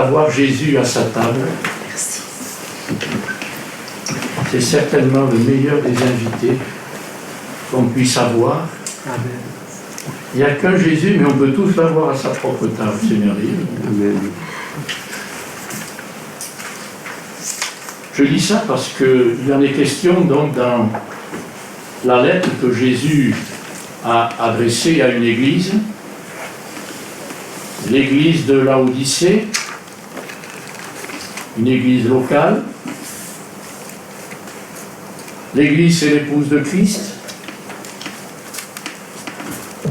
avoir Jésus à sa table. Merci. C'est certainement le meilleur des invités qu'on puisse avoir. Amen. Il n'y a qu'un Jésus, mais on peut tous l'avoir à sa propre table, c'est merveilleux. Amen. Je dis ça parce qu'il en est question donc dans la lettre que Jésus a adressée à une église, l'église de Laodicée, une église locale. L'église, c'est l'épouse de Christ.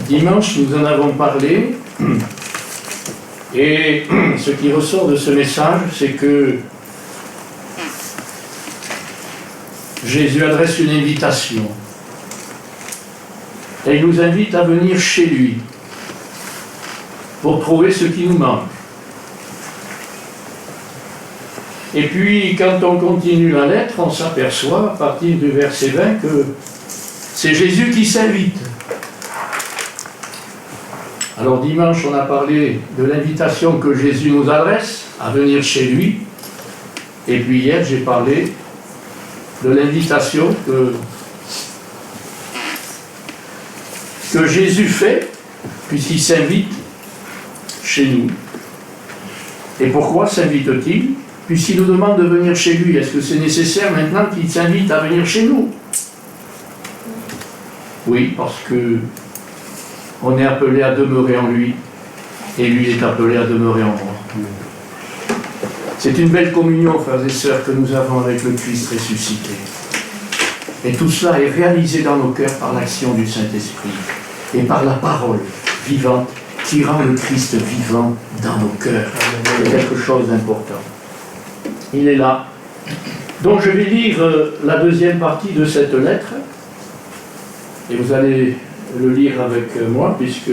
Dimanche, nous en avons parlé. Et ce qui ressort de ce message, c'est que Jésus adresse une invitation. Et il nous invite à venir chez lui pour trouver ce qui nous manque. Et puis, quand on continue la lettre, on s'aperçoit, à partir du verset 20, que c'est Jésus qui s'invite. Alors, dimanche, on a parlé de l'invitation que Jésus nous adresse à venir chez lui. Et puis hier, j'ai parlé de l'invitation que Jésus fait, puisqu'il s'invite chez nous. Et pourquoi s'invite-t-il? Puisqu'il nous demande de venir chez lui. Est-ce que c'est nécessaire maintenant qu'il s'invite à venir chez nous? Oui, parce que on est appelé à demeurer en lui, et lui est appelé à demeurer en moi. C'est une belle communion, frères et sœurs, que nous avons avec le Christ ressuscité. Et tout cela est réalisé dans nos cœurs par l'action du Saint-Esprit et par la parole vivante qui rend le Christ vivant dans nos cœurs. C'est quelque chose d'important. Il est là. Donc je vais lire la deuxième partie de cette lettre, et vous allez le lire avec moi, puisque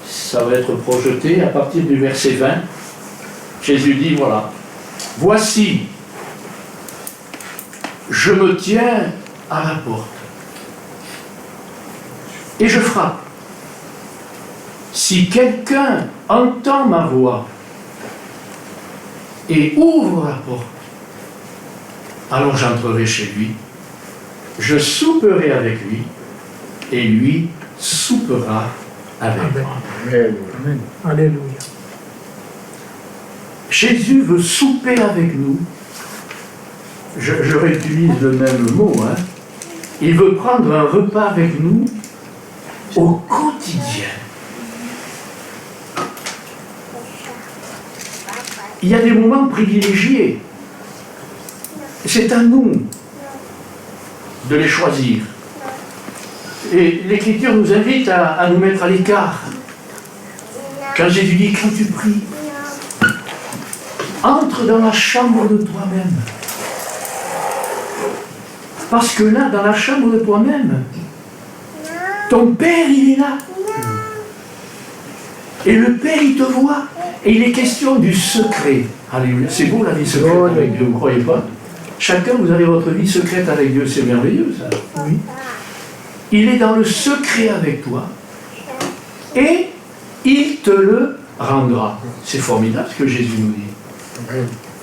ça va être projeté à partir du verset 20. Jésus dit, voilà, « Voici, je me tiens à la porte, et je frappe. Si quelqu'un entend ma voix et ouvre la porte, alors j'entrerai chez lui, je souperai avec lui, et lui soupera avec moi. » Amen. Alléluia. Jésus veut souper avec nous. Je réutilise le même mot. Il veut prendre un repas avec nous au quotidien. Il y a des moments privilégiés. C'est à nous de les choisir. Et l'Écriture nous invite à nous mettre à l'écart. Quand Jésus dit, quand tu pries, entre dans la chambre de toi-même. Parce que là, dans la chambre de toi-même, ton Père, il est là. Et le Père, il te voit. Et il est question du secret. Alléluia. C'est beau la vie secrète avec Dieu, vous ne croyez pas? Chacun, vous avez votre vie secrète avec Dieu. C'est merveilleux, ça. Oui. Il est dans le secret avec toi. Et il te le rendra. C'est formidable ce que Jésus nous dit.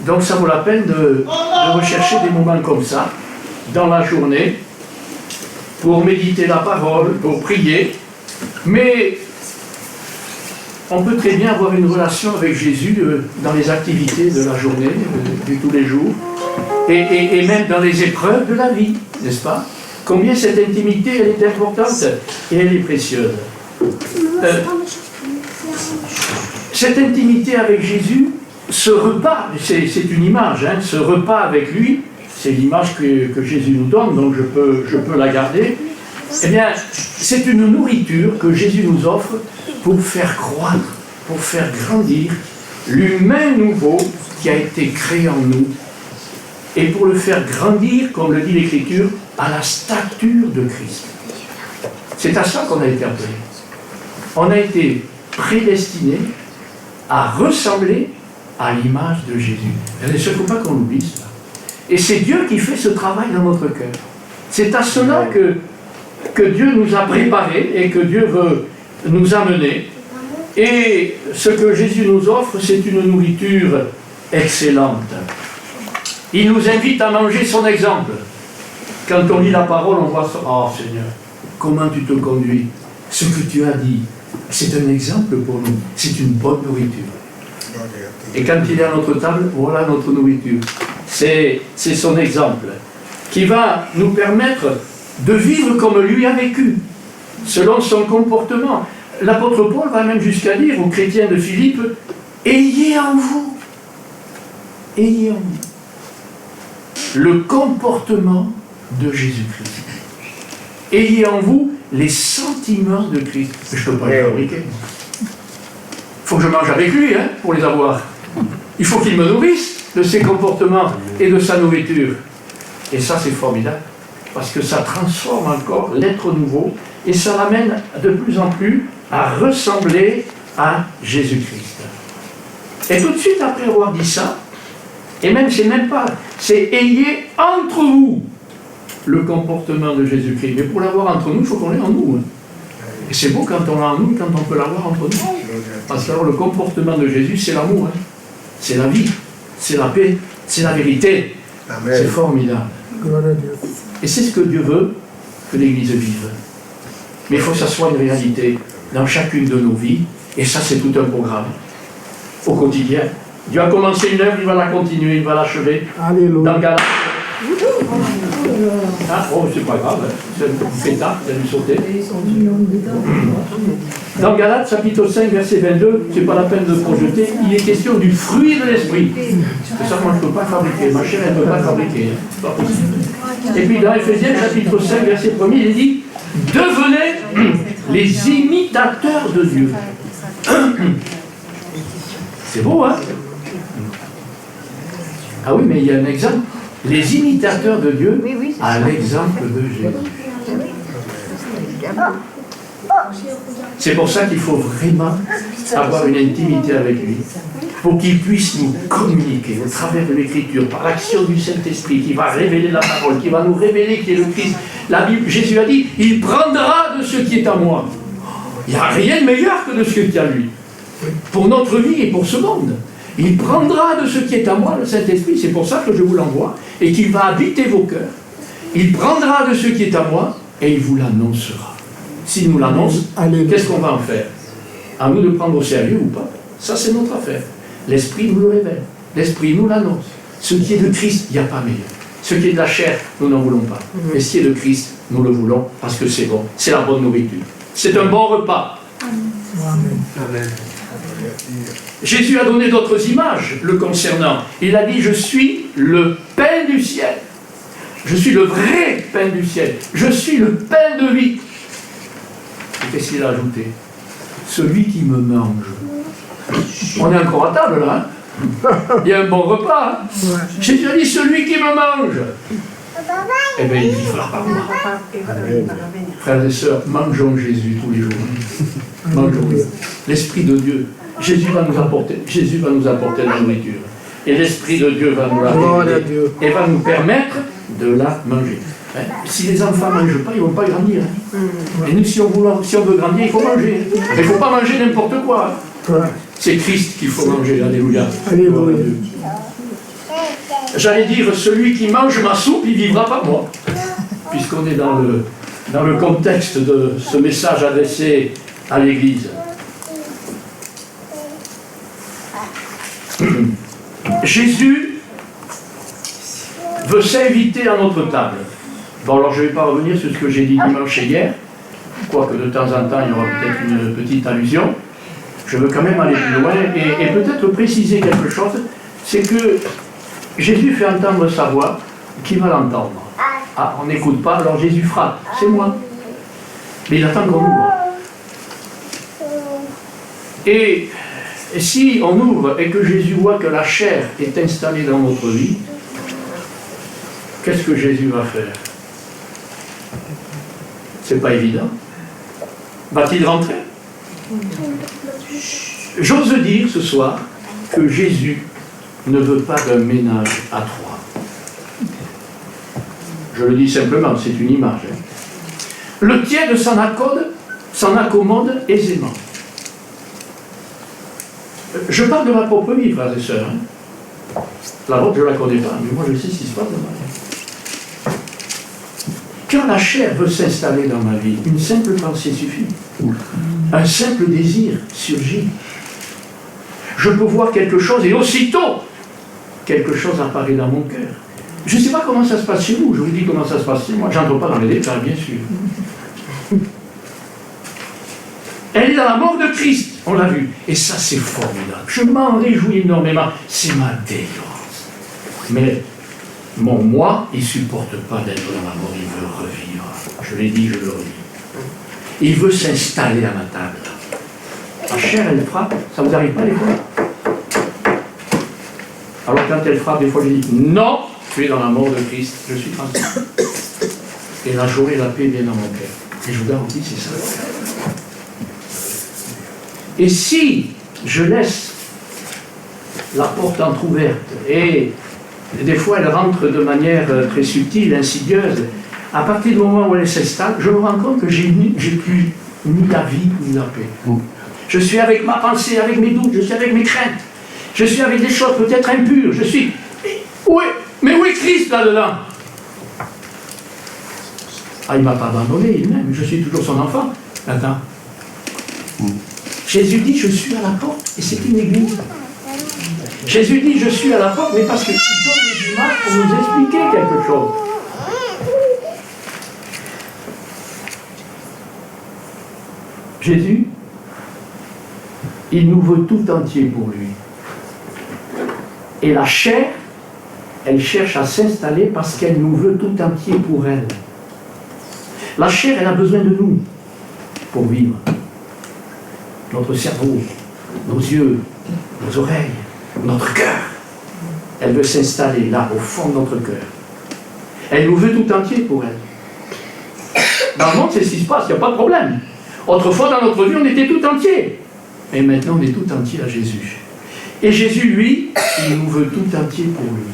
Donc ça vaut la peine de rechercher des moments comme ça, dans la journée, pour méditer la parole, pour prier. Mais on peut très bien avoir une relation avec Jésus dans les activités de la journée, de tous les jours, et même dans les épreuves de la vie, n'est-ce pas? Combien cette intimité, elle est importante et elle est précieuse. Cette intimité avec Jésus, ce repas, c'est une image, ce repas avec lui, c'est l'image que Jésus nous donne, donc je peux la garder. Eh bien, c'est une nourriture que Jésus nous offre pour faire croître, pour faire grandir l'humain nouveau qui a été créé en nous, et pour le faire grandir, comme le dit l'Écriture, à la stature de Christ. C'est à ça qu'on a été appelé. On a été prédestiné à ressembler à l'image de Jésus. Il ne faut pas qu'on oublie cela. Et c'est Dieu qui fait ce travail dans notre cœur. C'est à cela que Dieu nous a préparés et que Dieu veut nous amener Et ce que Jésus nous offre, c'est une nourriture excellente. Il nous invite à manger son exemple. Quand on lit la parole, on voit ça. Oh Seigneur, comment tu te conduis? Ce que tu as dit, c'est un exemple pour nous. C'est une bonne nourriture. Et quand il est à notre table, voilà notre nourriture. C'est son exemple qui va nous permettre de vivre comme lui a vécu, selon son comportement. L'apôtre Paul va même jusqu'à dire aux chrétiens de Philippe, ayez en vous le comportement de Jésus-Christ. Ayez en vous les sentiments de Christ. Je ne peux pas les fabriquer. Il faut que je mange avec lui pour les avoir. Il faut qu'il me nourrisse de ses comportements et de sa nourriture. Et ça, c'est formidable, parce que ça transforme encore l'être nouveau et ça l'amène de plus en plus à ressembler à Jésus-Christ. Et tout de suite après avoir dit ça, et même, c'est ayez entre vous le comportement de Jésus-Christ. Mais pour l'avoir entre nous, il faut qu'on l'ait en nous. Et c'est beau quand on l'a en nous, quand on peut l'avoir entre nous. Parce que alors, le comportement de Jésus, c'est l'amour. C'est la vie, c'est la paix, c'est la vérité. Amen. C'est formidable. Et c'est ce que Dieu veut que l'Église vive. Mais il faut que ça soit une réalité dans chacune de nos vies. Et ça, c'est tout un programme. Au quotidien. Dieu a commencé une œuvre, il va la continuer, il va l'achever. Dans Galates. Ah, oh, c'est pas grave, c'est un pétard qui a dû sauter. Dans Galates, chapitre 5, verset 22, c'est pas la peine de projeter, il est question du fruit de l'esprit. Et ça, moi, je ne peux pas fabriquer, ma chair, elle ne peut pas fabriquer. C'est pas possible. Et puis dans Éphésiens, chapitre 5, verset 1er, il dit, devenez les imitateurs de Dieu. C'est beau, hein? Ah oui, mais il y a un exemple. Les imitateurs de Dieu à l'exemple de Jésus. C'est pour ça qu'il faut vraiment avoir une intimité avec lui, pour qu'il puisse nous communiquer au travers de l'Écriture, par l'action du Saint-Esprit, qui va révéler la parole, qui va nous révéler qui est le Christ. La Bible, Jésus a dit, il prendra de ce qui est à moi. Il n'y a rien de meilleur que de ce qui est à lui, pour notre vie et pour ce monde. Il prendra de ce qui est à moi, le Saint-Esprit, c'est pour ça que je vous l'envoie, et qu'il va habiter vos cœurs. Il prendra de ce qui est à moi, et il vous l'annoncera. S'il nous l'annonce, qu'est-ce qu'on va en faire? À nous de prendre au sérieux ou pas? Ça, c'est notre affaire. L'Esprit nous le révèle. L'Esprit nous l'annonce. Ce qui est de Christ, il n'y a pas meilleur. Ce qui est de la chair, nous n'en voulons pas. Mais ce qui est de Christ, nous le voulons, parce que c'est bon. C'est la bonne nourriture. C'est un bon repas. Amen. Jésus a donné d'autres images le concernant. Il a dit, je suis le pain du ciel. Je suis le vrai pain du ciel. Je suis le pain de vie. Et qu'est-ce qu'il a ajouté? Celui qui me mange. On est encore à table là. Il y a un bon repas. Jésus a dit, celui qui me mange. Eh bien, il vivra par moi. Frères et sœurs, mangeons Jésus tous les jours. Mangeons l'Esprit de Dieu. Jésus va nous apporter la nourriture. Et l'Esprit de Dieu va nous la donner et va nous permettre de la manger. Si les enfants ne mangent pas, ils ne vont pas grandir. Et nous, si on veut grandir, il faut manger. Mais il ne faut pas manger n'importe quoi. C'est Christ qu'il faut manger. Alléluia. Alléluia. J'allais dire, celui qui mange ma soupe, il vivra par moi. Puisqu'on est dans le contexte de ce message adressé à l'Église. Jésus veut s'inviter à notre table. Bon, alors je ne vais pas revenir sur ce que j'ai dit dimanche et hier, quoique de temps en temps il y aura peut-être une petite allusion. Je veux quand même aller plus loin et peut-être préciser quelque chose, c'est que Jésus fait entendre sa voix, qui va l'entendre? Ah, on n'écoute pas, alors Jésus frappe, c'est moi. Mais il attend qu'on ouvre. Et si on ouvre et que Jésus voit que la chair est installée dans notre vie, qu'est-ce que Jésus va faire? C'est pas évident. Va-t-il rentrer? J'ose dire ce soir que Jésus ne veut pas d'un ménage à trois. Je le dis simplement, c'est une image. Le tiède s'en accommode aisément. Je parle de ma propre vie, frères et sœurs. Hein. La vôtre, je ne la connais pas, mais moi je sais ce qui se passe dans ma vie. Quand la chair veut s'installer dans ma vie, une simple pensée suffit. Un simple désir surgit. Je peux voir quelque chose et aussitôt, quelque chose apparaît dans mon cœur. Je ne sais pas comment ça se passe chez vous, je vous dis comment ça se passe chez moi, je n'entre pas dans les détails, bien sûr. Elle est dans la mort de Christ, on l'a vu. Et ça, c'est formidable. Je m'en réjouis énormément. C'est ma délivrance. Mais mon moi, il ne supporte pas d'être dans la mort, il veut revivre. Je l'ai dit, je le redis. Il veut s'installer à ma table. La chair, elle frappe, ça ne vous arrive pas des fois? Alors quand elle frappe, des fois, je dis, non, tu es dans la mort de Christ, je suis tranquille. Et la joie et la paix viennent dans mon cœur. Et je vous garantis, c'est ça. Et si je laisse la porte entrouverte, et des fois elle rentre de manière très subtile, insidieuse, à partir du moment où elle s'installe, je me rends compte que j'ai plus ni la vie ni la paix. Je suis avec ma pensée, avec mes doutes, je suis avec mes craintes, je suis avec des choses peut-être impures, je suis... Mais où est Christ là-dedans? Ah, il ne m'a pas abandonné, il m'aime, je suis toujours son enfant. Attends. Jésus dit, je suis à la porte, et c'est une église. Jésus dit, je suis à la porte, mais parce qu'il donne les images pour nous expliquer quelque chose. Jésus, il nous veut tout entier pour lui. Et la chair, elle cherche à s'installer parce qu'elle nous veut tout entier pour elle. La chair, elle a besoin de nous pour vivre. Notre cerveau, nos yeux, nos oreilles, notre cœur. Elle veut s'installer là, au fond de notre cœur. Elle nous veut tout entier pour elle. Dans le monde, c'est ce qui se passe, il n'y a pas de problème. Autrefois, dans notre vie, on était tout entier. Et maintenant, on est tout entier à Jésus. Et Jésus, lui, il nous veut tout entier pour lui.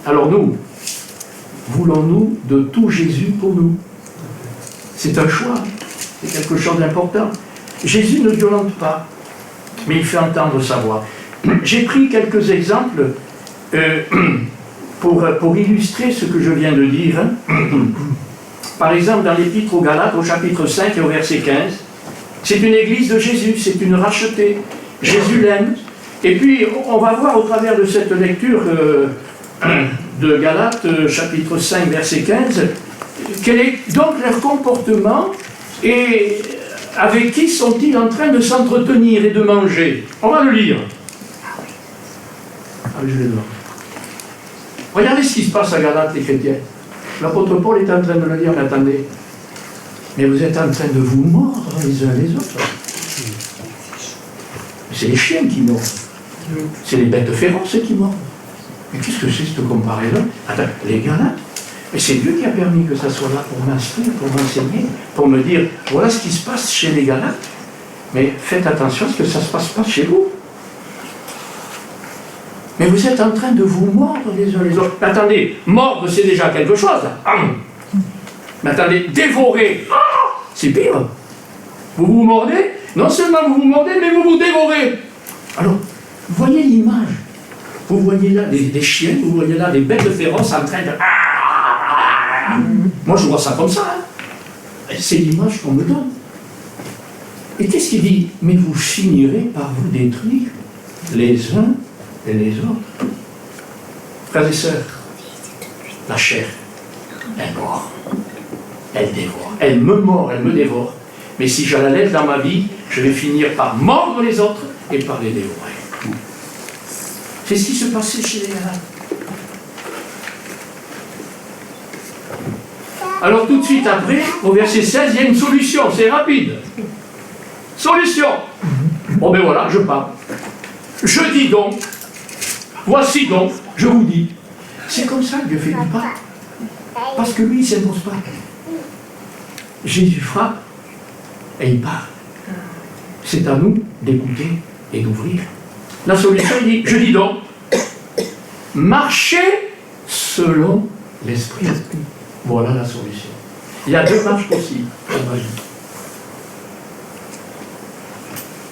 Alors nous, voulons-nous de tout Jésus pour nous? C'est un choix. C'est quelque chose d'important. Jésus ne violente pas, mais il fait entendre sa voix. J'ai pris quelques exemples pour illustrer ce que je viens de dire. Par exemple, dans l'Épître aux Galates, au chapitre 5 et au verset 15, c'est une église de Jésus, c'est une rachetée. Jésus l'aime. Et puis, on va voir au travers de cette lecture de Galates, chapitre 5, verset 15, quel est donc leur comportement et avec qui sont-ils en train de s'entretenir et de manger? On va le lire. Ah, je l'ai devant. Regardez ce qui se passe à Galates, les chrétiens. L'apôtre Paul est en train de le dire, mais attendez, mais vous êtes en train de vous mordre les uns les autres. C'est les chiens qui mordent. C'est les bêtes féroces qui mordent. Mais qu'est-ce que c'est cette comparaison? Attends, les Galates, et c'est Dieu qui a permis que ça soit là pour m'instruire, pour m'enseigner, pour me dire, voilà ce qui se passe chez les Galates, mais faites attention à ce que ça ne se passe pas chez vous. Mais vous êtes en train de vous mordre les uns les autres. Mais attendez, mordre c'est déjà quelque chose. Mais attendez, dévorer, c'est pire. Vous vous mordez, non seulement vous vous mordez, mais vous vous dévorez. Alors, voyez l'image. Vous voyez là des chiens, vous voyez là des bêtes féroces en train de... Moi je vois ça comme ça. Hein. C'est l'image qu'on me donne. Et qu'est-ce qu'il dit? Mais vous finirez par vous détruire les uns et les autres. Frères et sœurs, la chair, elle mord, elle dévore, elle me mord, elle me dévore. Mais si je la laisse dans ma vie, je vais finir par mordre les autres et par les dévorer. C'est ce qui se passait chez les Galates. Alors tout de suite après, au verset 16, il y a une solution, c'est rapide. Solution. Bon ben voilà, je parle. Je dis donc, voici donc, je vous dis. C'est comme ça que Dieu fait du pas. Parce que lui, il ne s'impose pas. Jésus frappe et il parle. C'est à nous d'écouter et d'ouvrir. La solution, il dit, je dis donc, marchez selon l'Esprit. Voilà la solution. Il y a deux marches possibles.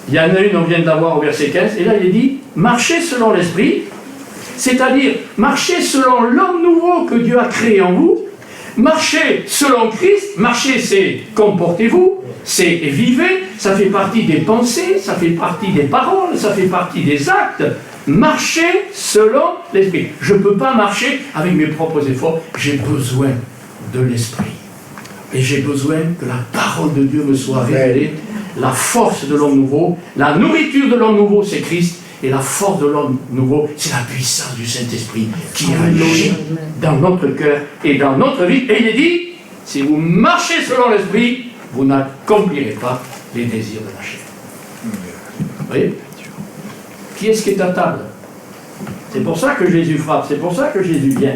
Il y en a une, on vient de la voir au verset 15, et là il est dit, marchez selon l'esprit, c'est-à-dire marchez selon l'homme nouveau que Dieu a créé en vous, marchez selon Christ, marchez c'est comportez-vous, c'est vivez, ça fait partie des pensées, ça fait partie des paroles, ça fait partie des actes. Marchez selon l'esprit. Je ne peux pas marcher avec mes propres efforts, j'ai besoin de l'esprit. Et j'ai besoin que la parole de Dieu me soit révélée, la force de l'homme nouveau, la nourriture de l'homme nouveau, c'est Christ, et la force de l'homme nouveau, c'est la puissance du Saint-Esprit qui agit dans notre cœur et dans notre vie. Et il est dit, si vous marchez selon l'esprit, vous n'accomplirez pas les désirs de la chair. Vous voyez? Qui est-ce qui est à table? C'est pour ça que Jésus frappe, c'est pour ça que Jésus vient.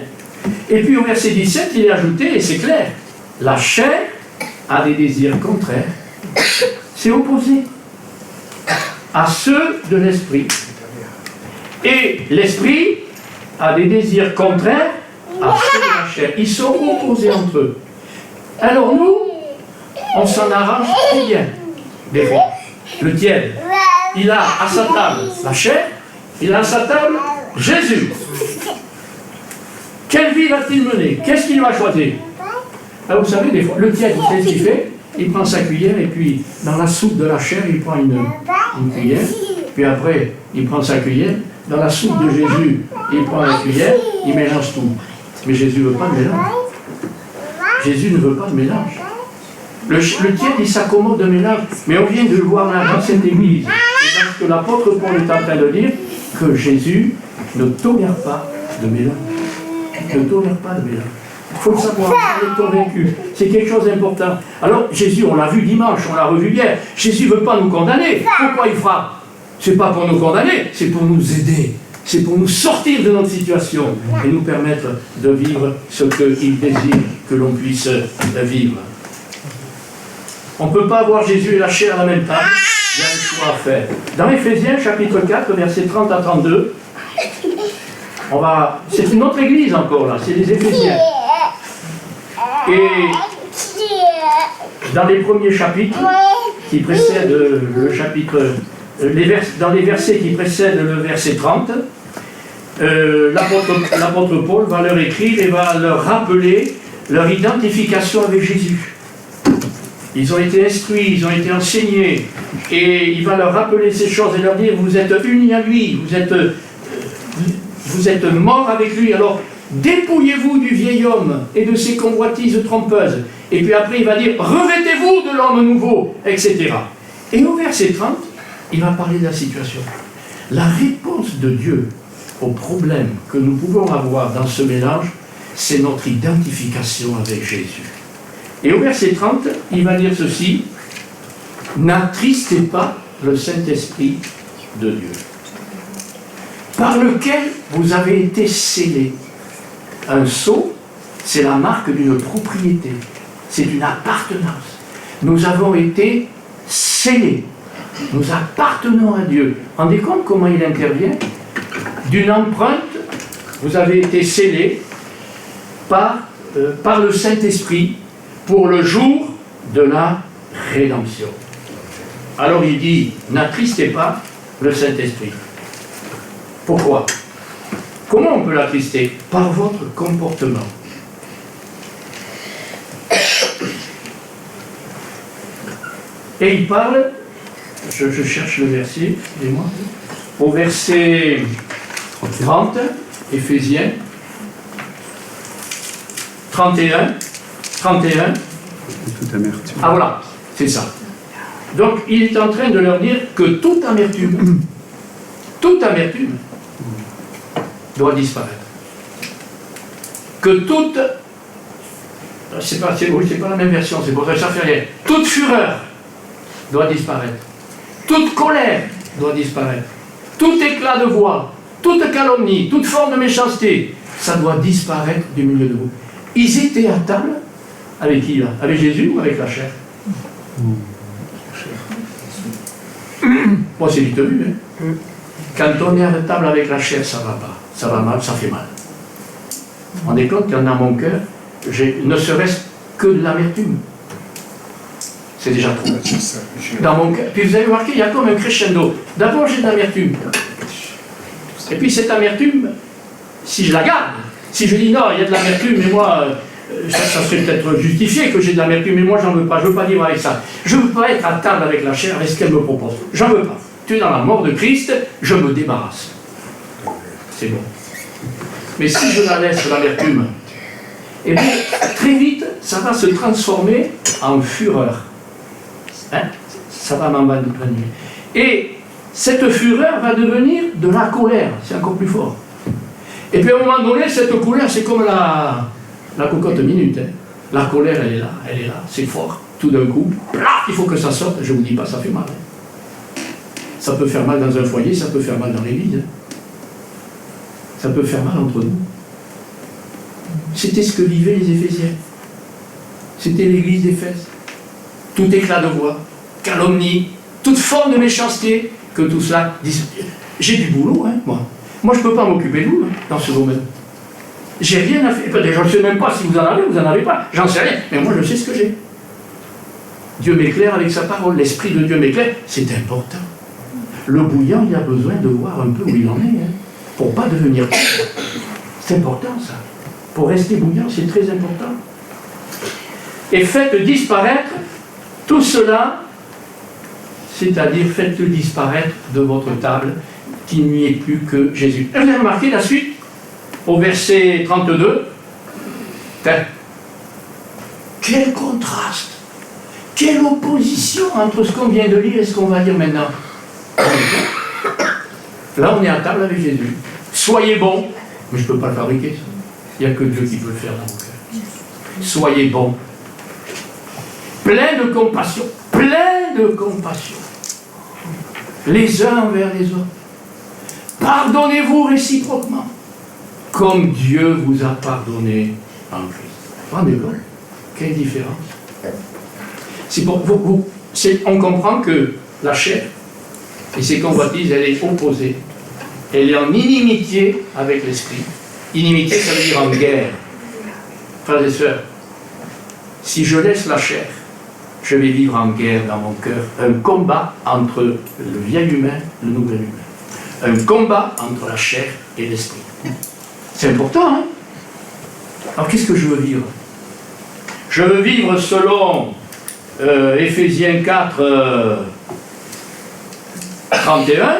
Et puis au verset 17, il est ajouté, et c'est clair, la chair a des désirs contraires, c'est opposé à ceux de l'esprit. Et l'esprit a des désirs contraires à ceux de la chair. Ils sont opposés entre eux. Alors nous, on s'en arrange très bien. Des fois, le tiède, il a à sa table la chair, il a à sa table Jésus. Quelle vie va-t-il mener? Qu'est-ce qu'il va choisir? Alors, vous savez, des fois, le tiède, vous savez ce qu'il fait? Il prend sa cuillère et puis, dans la soupe de la chair, il prend une cuillère. Puis après, il prend sa cuillère. Dans la soupe de Jésus, il prend la cuillère, il mélange tout. Mais Jésus ne veut pas de mélange. Jésus ne veut pas de mélange. Le tiède, il s'accommode de mélange. Mais on vient de le voir là, dans cette église. Et parce que l'apôtre Paul est en train de dire que Jésus ne tolère pas de mélange. Ne tolère pas de mélange. Il faut le savoir, on est convaincu. C'est quelque chose d'important. Alors, Jésus, on l'a vu dimanche, on l'a revu hier. Jésus ne veut pas nous condamner. Pourquoi il frappe? Ce n'est pas pour nous condamner, c'est pour nous aider. C'est pour nous sortir de notre situation et nous permettre de vivre ce qu'il désire que l'on puisse vivre. On ne peut pas avoir Jésus et la chair à la même table. Il y a un choix à faire. Dans Éphésiens, chapitre 4, versets 30 à 32, c'est une autre église encore là, c'est les Éphésiens. Et dans les premiers chapitres qui précèdent le chapitre, dans les versets qui précèdent le verset 30, l'apôtre Paul va leur écrire et va leur rappeler leur identification avec Jésus. Ils ont été instruits, ils ont été enseignés, et il va leur rappeler ces choses et leur dire, vous êtes unis à lui, vous êtes morts avec lui, alors dépouillez-vous du vieil homme et de ses convoitises trompeuses. Et puis après il va dire, revêtez-vous de l'homme nouveau, etc. Et au verset 30, il va parler de la situation. La réponse de Dieu au problème que nous pouvons avoir dans ce mélange, c'est notre identification avec Jésus. Et au verset 30, il va dire ceci, n'attristez pas le Saint-Esprit de Dieu, par lequel vous avez été scellés. Un sceau, c'est la marque d'une propriété, c'est une appartenance. Nous avons été scellés, nous appartenons à Dieu. Rendez compte comment il intervient? D'une empreinte, vous avez été scellés par le Saint-Esprit pour le jour de la rédemption. Alors il dit, n'attristez pas le Saint-Esprit. Pourquoi? Comment on peut l'attrister? Par votre comportement. Et il parle, je cherche le verset, excusez-moi, au verset 30, Éphésiens, 31, toute amertume. Ah voilà, c'est ça. Donc il est en train de leur dire que toute amertume doit disparaître. Que toute, c'est pas la même version, c'est pour ça que ça fait rien. Toute fureur doit disparaître. Toute colère doit disparaître. Tout éclat de voix, toute calomnie, toute forme de méchanceté, ça doit disparaître du milieu de vous. Ils étaient à table avec qui là? Avec Jésus ou avec la chair? Moi c'est vite vu. Hein? Quand on est à la table avec la chair, ça va pas. Ça va mal, ça fait mal. On est compte qu'il y en a dans mon cœur, ne serait-ce que de l'amertume. C'est déjà trop. C'est ça. Dans mon cœur. Puis vous avez remarqué, il y a comme un crescendo. D'abord, j'ai de l'amertume. Et puis cette amertume, si je la garde, si je dis non, il y a de l'amertume, mais moi, ça serait peut-être justifié que j'ai de l'amertume, mais moi, j'en veux pas. Je veux pas vivre avec ça. Je veux pas être à table avec la chair, avec ce qu'elle me propose. J'en veux pas. Tu es dans la mort de Christ, je me débarrasse. C'est bon. Mais si je la laisse, l'amertume, eh bien, très vite, ça va se transformer en fureur. Hein? Ça va m'emballer. Et cette fureur va devenir de la colère. C'est encore plus fort. Et puis à un moment donné, cette colère, c'est comme la cocotte minute. Hein. La colère, elle est là, c'est fort. Tout d'un coup, plaf, il faut que ça sorte. Je ne vous dis pas, ça fait mal. Hein. Ça peut faire mal dans un foyer, ça peut faire mal dans l'église. Hein. Ça peut faire mal entre nous. C'était ce que vivaient les Éphésiens. C'était l'église d'Éphèse. Tout éclat de voix, calomnie, toute forme de méchanceté, que tout cela... J'ai du boulot, hein, moi. Moi, je ne peux pas m'occuper de vous hein, dans ce domaine. J'ai rien à faire. Je ne sais même pas si vous en avez pas. J'en sais rien. Mais moi, je sais ce que j'ai. Dieu m'éclaire avec sa parole. L'Esprit de Dieu m'éclaire. C'est important. Le bouillant, il a besoin de voir un peu où il en est. Hein, pour ne pas devenir... C'est important, ça. Pour rester bouillant, c'est très important. Et faites disparaître tout cela, c'est-à-dire faites-le disparaître de votre table, qu'il n'y ait plus que Jésus. Et vous avez remarqué la suite, au verset 32. Quel contraste, quelle opposition entre ce qu'on vient de lire et ce qu'on va dire maintenant. Là, on est à table avec Jésus. Soyez bons, mais je ne peux pas le fabriquer, ça. Il n'y a que Dieu qui peut le faire dans mon cœur. Soyez bons. Plein de compassion. Plein de compassion. Les uns envers les autres. Pardonnez-vous réciproquement. Comme Dieu vous a pardonné en Christ. Rendez-vous. Quelle différence. C'est pour vous. On comprend que la chair et ses convoitises, elle est opposée. Elle est en inimitié avec l'esprit. Inimitié, ça veut dire en guerre. Frères et sœurs, si je laisse la chair, je vais vivre en guerre dans mon cœur. Un combat entre le vieil humain et le nouvel humain. Un combat entre la chair et l'esprit. C'est important, hein? Alors qu'est-ce que je veux vivre? Je veux vivre selon Éphésiens 4, 31,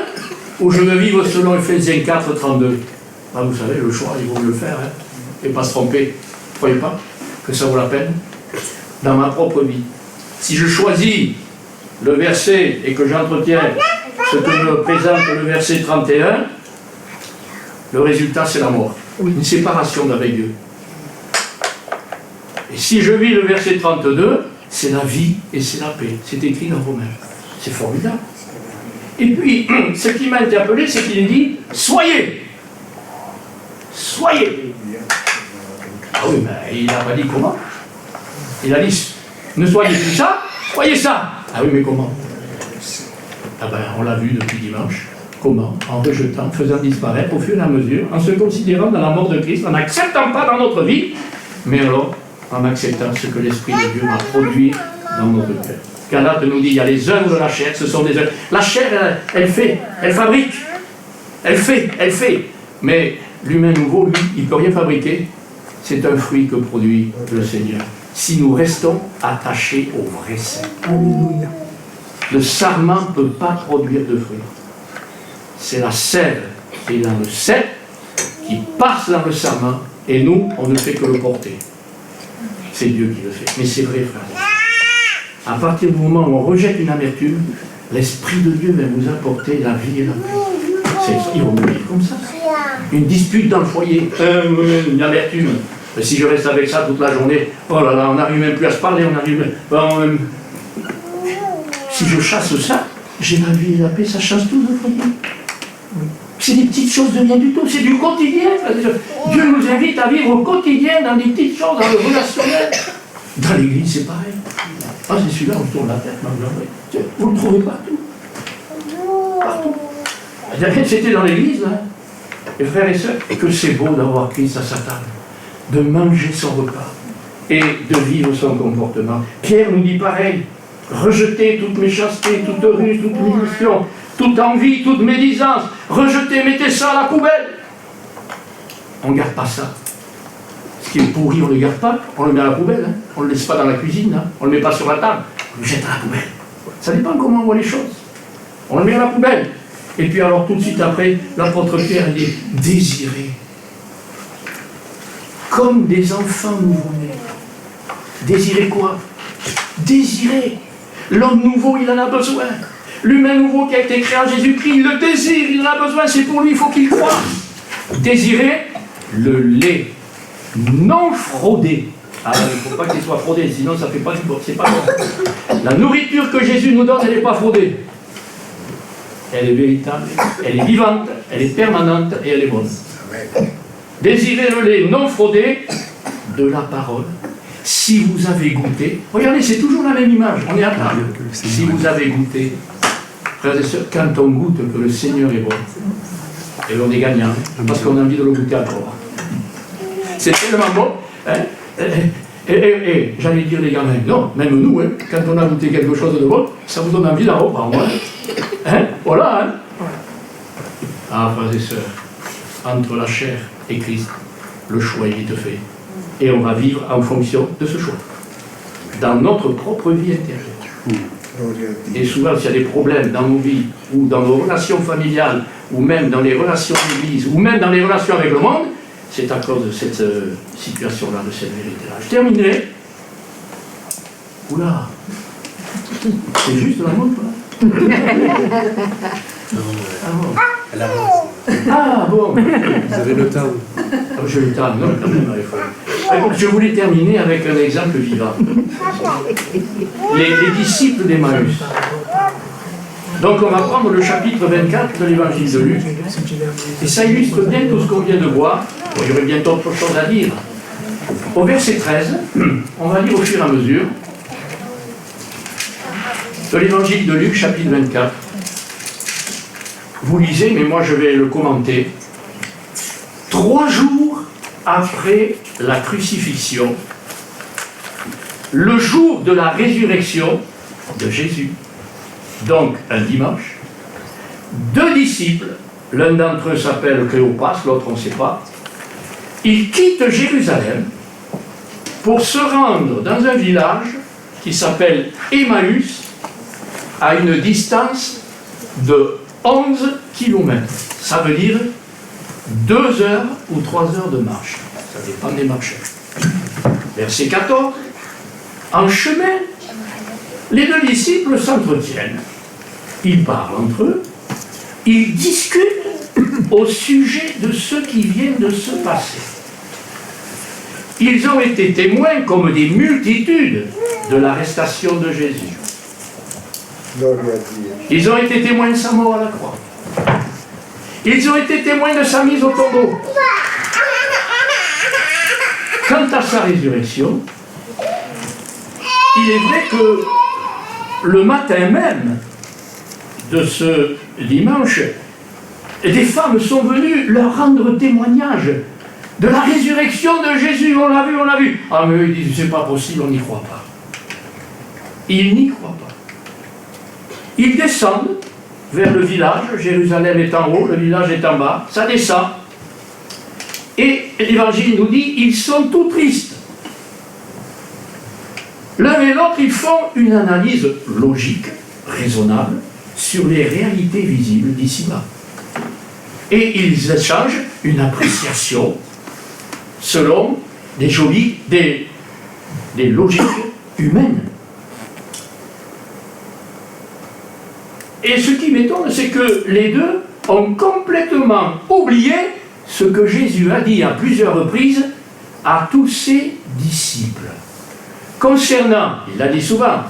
ou je veux vivre selon Éphésiens 4, 32. Ah, vous savez, le choix, il vaut mieux le faire, hein, et pas se tromper. Vous ne croyez pas que ça vaut la peine? Dans ma propre vie. Si je choisis le verset et que j'entretiens ce que me présente le verset 31, le résultat, c'est la mort. Une séparation d'avec Dieu. Et si je vis le verset 32, c'est la vie et c'est la paix. C'est écrit dans Romains. C'est formidable. Et puis, ce qui m'a interpellé, c'est qu'il dit « Soyez ». Soyez. Ah oui, mais il n'a pas dit comment. Il a dit, ne soyez plus ça, soyez ça. Ah oui, mais comment? Ah ben, on l'a vu depuis dimanche. Comment? En rejetant, en faisant disparaître au fur et à mesure, en se considérant dans la mort de Christ, en n'acceptant pas dans notre vie, mais alors en acceptant ce que l'Esprit de Dieu m'a produit dans notre cœur. Galate nous dit, il y a les œuvres de la chair, ce sont des œuvres. La chair, elle fait, elle fabrique, elle fait. Mais l'humain nouveau, lui, il ne peut rien fabriquer. C'est un fruit que produit le Seigneur. Si nous restons attachés au vrai sein. Alléluia. Le sarment ne peut pas produire de fruits. C'est la sève qui est dans le cep, qui passe dans le sarment, et nous, on ne fait que le porter. C'est Dieu qui le fait. Mais c'est vrai, frère. À partir du moment où on rejette une amertume, l'Esprit de Dieu va vous apporter la vie et la paix. Il va me vivre comme ça. Une dispute dans le foyer, une amertume. Si je reste avec ça toute la journée, oh là là, on n'arrive même plus à se parler, on arrive même... Si je chasse ça, j'ai la vie et la paix, ça chasse tout le foyer. C'est des petites choses de rien du tout, c'est du quotidien. Dieu nous invite à vivre au quotidien dans des petites choses, dans le relationnel. Dans l'église, c'est pareil. Ah, c'est celui-là, on se tourne la tête, vous le trouvez partout. Partout. C'était dans l'église, là. Et frères et sœurs, que c'est beau d'avoir Christ à sa table, de manger son repas et de vivre son comportement. Pierre nous dit pareil. Rejetez toute méchanceté, toute ruse, toute humiliation, toute envie, toute médisance. Rejetez, mettez ça à la poubelle. On ne garde pas ça. Ce qui est pourri, on ne le garde pas, on le met à la poubelle. Hein. On ne le laisse pas dans la cuisine, hein. On ne le met pas sur la table, on le jette à la poubelle. Ça dépend comment on voit les choses. On le met à la poubelle. Et puis alors tout de suite après, l'apôtre Pierre dit « Désirez, comme des enfants nouveau-nés. » Désirez quoi? Désirez. L'homme nouveau, il en a besoin. L'humain nouveau qui a été créé en Jésus-Christ, il le désire, il en a besoin, c'est pour lui, il faut qu'il croie. Désirez le lait non fraudé. Ah, il ne faut pas qu'il soit fraudé, sinon ça ne fait pas du bon, c'est pas bon. La nourriture que Jésus nous donne, elle n'est pas fraudée. Elle est véritable, elle est vivante, elle est permanente et elle est bonne. Désirez le lait non fraudé de la parole. Si vous avez goûté, regardez, c'est toujours la même image, on est à table. Si vous avez goûté, frères et sœurs, quand on goûte que le Seigneur est bon, et on est gagnant, parce qu'on a envie de le goûter encore. C'est tellement bon. Hein? Et j'allais dire les gamins, non, même nous, hein, quand on a goûté quelque chose de bon, ça vous donne envie d'en reprendre. Hein? Voilà. Hein? Ah, frères et sœurs, entre la chair et Christ, le choix est vite fait. Et on va vivre en fonction de ce choix. Dans notre propre vie intérieure. Et souvent, s'il y a des problèmes dans nos vies, ou dans nos relations familiales, ou même dans les relations d'église, ou même dans les relations avec le monde, c'est à cause de cette situation-là, de cette vérité-là. Je terminerai. Oula, c'est juste la montre, là. Elle avance. Ah bon. Vous avez le temps. Je le temps, non, quand même, il faut. Je voulais terminer avec un exemple vivant. Les disciples d'Emmaüs. Donc on va prendre le chapitre 24 de l'évangile de Luc. Et ça illustre bien tout ce qu'on vient de voir. Bon, il y aurait bien d'autres choses à dire. Au verset 13, on va lire au fur et à mesure de l'évangile de Luc, chapitre 24. Vous lisez, mais moi je vais le commenter. 3 jours après la crucifixion, le jour de la résurrection de Jésus, donc un dimanche, 2 disciples, l'un d'entre eux s'appelle Cléopas, l'autre on ne sait pas, ils quittent Jérusalem pour se rendre dans un village qui s'appelle Emmaüs, à une distance de 11 kilomètres. Ça veut dire 2 heures ou 3 heures de marche. Ça dépend des marcheurs. Verset 14. En chemin, les 2 disciples s'entretiennent. Ils parlent entre eux. Ils discutent au sujet de ce qui vient de se passer. Ils ont été témoins, comme des multitudes, de l'arrestation de Jésus. Ils ont été témoins de sa mort à la croix. Ils ont été témoins de sa mise au tombeau. Quant à sa résurrection, il est vrai que le matin même de ce dimanche, des femmes sont venues leur rendre témoignage de la résurrection de Jésus. On l'a vu, on l'a vu. Ah mais eux, ils disent, c'est pas possible, on n'y croit pas. Ils n'y croient pas. Ils descendent vers le village. Jérusalem est en haut, le village est en bas. Ça descend. Et l'évangile nous dit, ils sont tout tristes. L'un et l'autre, ils font une analyse logique, raisonnable, sur les réalités visibles d'ici-bas. Et ils échangent une appréciation selon des logiques humaines. Et ce qui m'étonne, c'est que les 2 ont complètement oublié ce que Jésus a dit à plusieurs reprises à tous ses disciples. Concernant, il l'a dit souvent,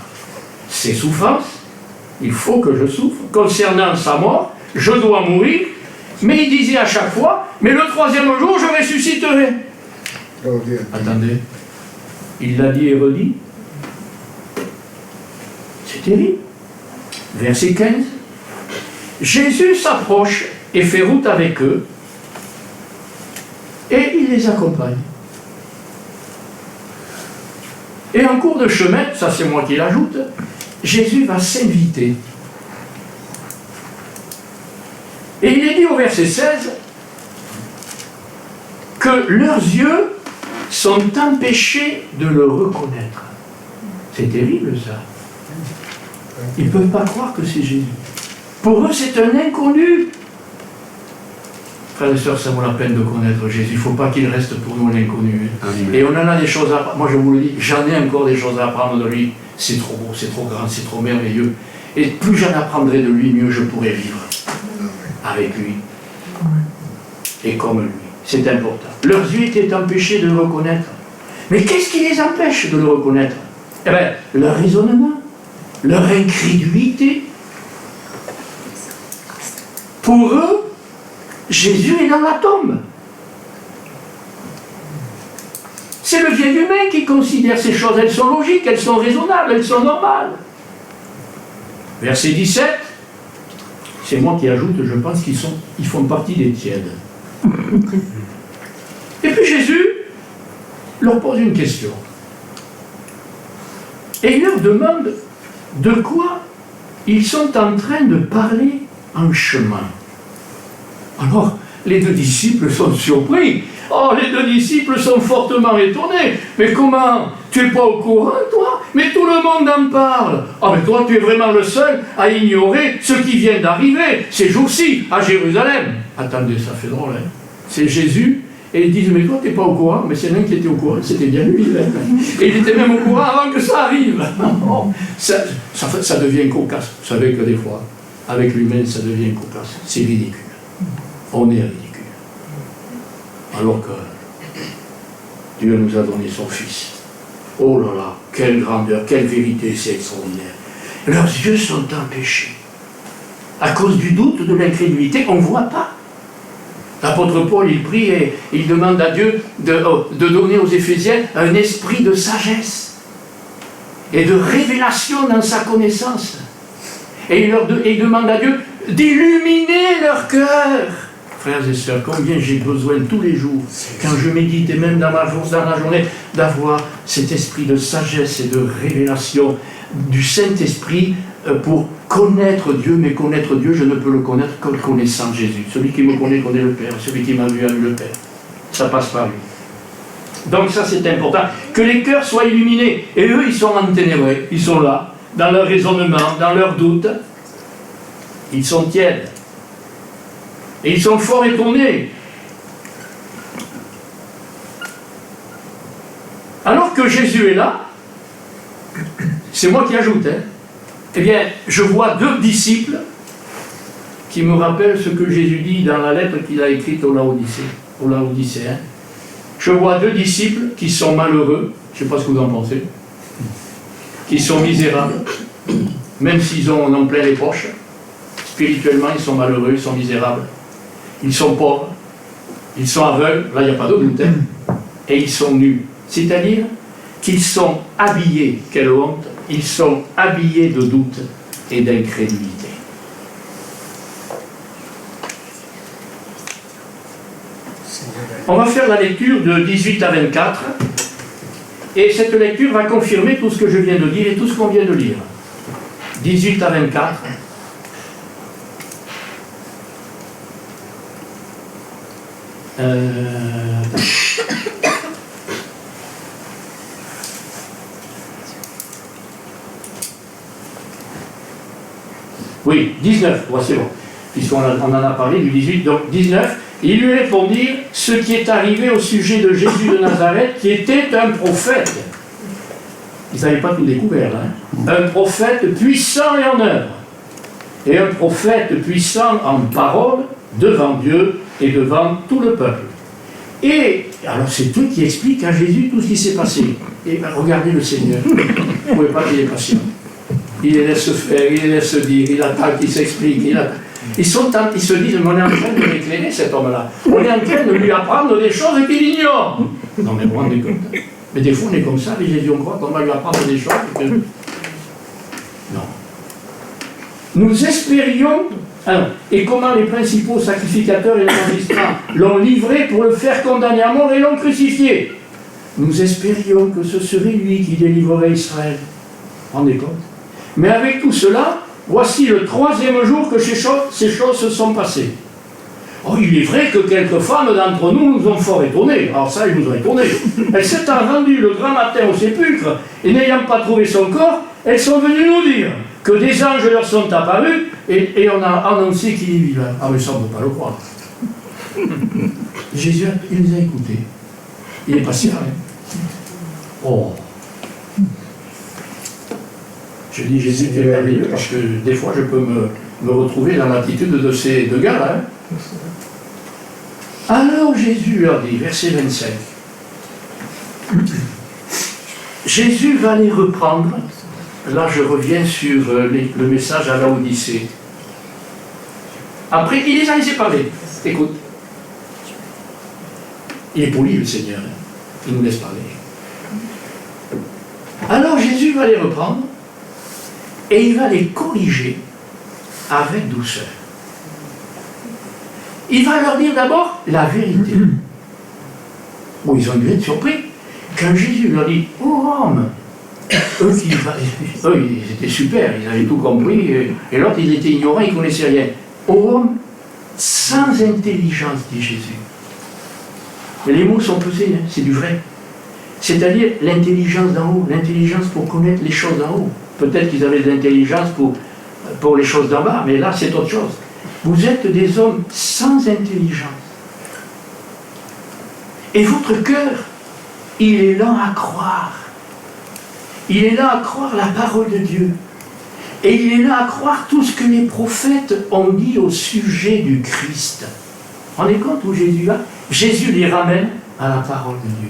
ses souffrances, il faut que je souffre. Concernant sa mort, je dois mourir. Mais il disait à chaque fois, mais le 3e jour, je ressusciterai. Attendez, il l'a dit et redit. C'est terrible. Verset 15. Jésus s'approche et fait route avec eux, et il les accompagne. Et en cours de chemin, ça c'est moi qui l'ajoute, Jésus va s'inviter. Et il est dit au verset 16 que leurs yeux sont empêchés de le reconnaître. C'est terrible ça. Ils ne peuvent pas croire que c'est Jésus. Pour eux, c'est un inconnu. Frères et sœurs, ça vaut la peine de connaître Jésus. Il ne faut pas qu'il reste pour nous l'inconnu. Et on en a des choses à apprendre. Moi, je vous le dis, j'en ai encore des choses à apprendre de lui. C'est trop beau, c'est trop grand, c'est trop merveilleux. Et plus j'en apprendrai de lui, mieux je pourrai vivre avec lui. Et comme lui. C'est important. Leurs yeux étaient empêchés de le reconnaître. Mais qu'est-ce qui les empêche de le reconnaître? Eh bien, leur raisonnement, leur incrédulité. Pour eux, Jésus est dans la tombe. C'est le vieil humain qui considère ces choses. Elles sont logiques, elles sont raisonnables, elles sont normales. Verset 17, c'est moi qui ajoute, je pense qu'ils font partie des tièdes. Et puis Jésus leur pose une question. Et il leur demande de quoi ils sont en train de parler en chemin. Alors, les deux disciples sont surpris. Oh, les deux disciples sont fortement étonnés. Mais comment? Tu n'es pas au courant, toi? Mais tout le monde en parle. Ah, mais toi, tu es vraiment le seul à ignorer ce qui vient d'arriver ces jours-ci à Jérusalem. Attendez, ça fait drôle, hein? C'est Jésus. Et ils disent, mais toi, tu n'es pas au courant. Mais c'est l'un qui était au courant, c'était bien lui. Hein? Et il était même au courant avant que ça arrive. Ça devient cocasse. Vous savez que des fois, avec l'humain, ça devient cocasse. C'est ridicule. On est ridicule. Alors que Dieu nous a donné son Fils. Oh là là, quelle grandeur, quelle vérité, c'est extraordinaire. Leurs yeux sont empêchés. À cause du doute, de l'incrédulité, on ne voit pas. L'apôtre Paul, il prie et il demande à Dieu de donner aux Éphésiens un esprit de sagesse et de révélation dans sa connaissance. Et il demande à Dieu d'illuminer leur cœur. Frères et sœurs, combien j'ai besoin tous les jours, quand je médite et même dans la journée, d'avoir cet esprit de sagesse et de révélation du Saint-Esprit pour connaître Dieu, mais connaître Dieu, je ne peux le connaître qu'en connaissant Jésus. Celui qui me connaît le Père, celui qui m'a vu a vu le Père. Ça passe par lui. Donc ça c'est important, que les cœurs soient illuminés. Et eux, ils sont enténébrés, ils sont là, dans leur raisonnement, dans leurs doutes. Ils sont tièdes. Et ils sont fort étonnés. Alors que Jésus est là, c'est moi qui ajoute, hein, eh bien, je vois deux disciples qui me rappellent ce que Jésus dit dans la lettre qu'il a écrite aux Laodicéens. Je vois deux disciples qui sont malheureux, je ne sais pas ce que vous en pensez, qui sont misérables, même s'ils ont en plein les poches. Spirituellement, ils sont malheureux, ils sont misérables. Ils sont pauvres, ils sont aveugles, là il n'y a pas de doute, hein, et ils sont nus. C'est-à-dire qu'ils sont habillés, quelle honte, ils sont habillés de doute et d'incrédulité. On va faire la lecture de 18 à 24, et cette lecture va confirmer tout ce que je viens de dire et tout ce qu'on vient de lire. 18 à 24. Oui, 19, ouais, c'est bon. Puisqu'on en a parlé du 18, donc 19. Ils lui répondirent ce qui est arrivé au sujet de Jésus de Nazareth, qui était un prophète. Ils n'avaient pas tout découvert, hein. Un prophète puissant et en œuvre. Et un prophète puissant en parole devant Dieu et devant tout le peuple. Et alors c'est tout qui explique à Jésus tout ce qui s'est passé. Et regardez le Seigneur. Vous ne pouvez pas qu'il est patient. Il les laisse faire, il les laisse dire, il attend qu'il s'explique. Ils se disent, mais on est en train de l'éclairer cet homme-là. On est en train de lui apprendre des choses qu'il ignore. Non mais vous vous rendez compte. Mais des fois on est comme ça, les Jésus on croit qu'on va lui apprendre des choses que... Non. Nous espérions, et comment les principaux sacrificateurs et les magistrats l'ont livré pour le faire condamner à mort et l'ont crucifié. Nous espérions que ce serait lui qui délivrerait Israël. Rendez compte. Mais avec tout cela, voici le 3e jour que ces choses se sont passées. Oh, il est vrai que quelques femmes d'entre nous nous ont fort étonnés. Alors ça, ils nous ont étonnés. Elles s'étant rendues le grand matin au sépulcre, et n'ayant pas trouvé son corps, elles sont venues nous dire que des anges leur sont apparus, et on a annoncé qu'il est vivant. Ah mais ça, on ne peut pas le croire. Jésus, il nous a écoutés. Il est patient. Hein. Oh. Je dis Jésus qui est merveilleux, parce que des fois je peux me retrouver dans l'attitude de ces deux gars-là. Hein. Alors Jésus leur dit, verset 25, Jésus va les reprendre. Là je reviens sur le message à Laodicée. Après, il les a laissés parler. Écoute. Il est poli le Seigneur. Hein. Il nous laisse parler. Alors Jésus va les reprendre et il va les corriger avec douceur. Il va leur dire d'abord la vérité. Bon, ils ont dû être surpris. Quand Jésus leur dit, oh homme, eux, ils étaient super, ils avaient tout compris, et l'autre, il était ignorant, il ne connaissait rien. Oh homme, sans intelligence, dit Jésus. Mais les mots sont pesés, hein, c'est du vrai. C'est-à-dire l'intelligence d'en haut, l'intelligence pour connaître les choses d'en haut. Peut-être qu'ils avaient de l'intelligence pour les choses d'en bas, mais là, c'est autre chose. Vous êtes des hommes sans intelligence. Et votre cœur, il est lent à croire. Il est lent à croire la parole de Dieu. Et il est lent à croire tout ce que les prophètes ont dit au sujet du Christ. Vous vous rendez compte où Jésus va? Jésus les ramène à la parole de Dieu.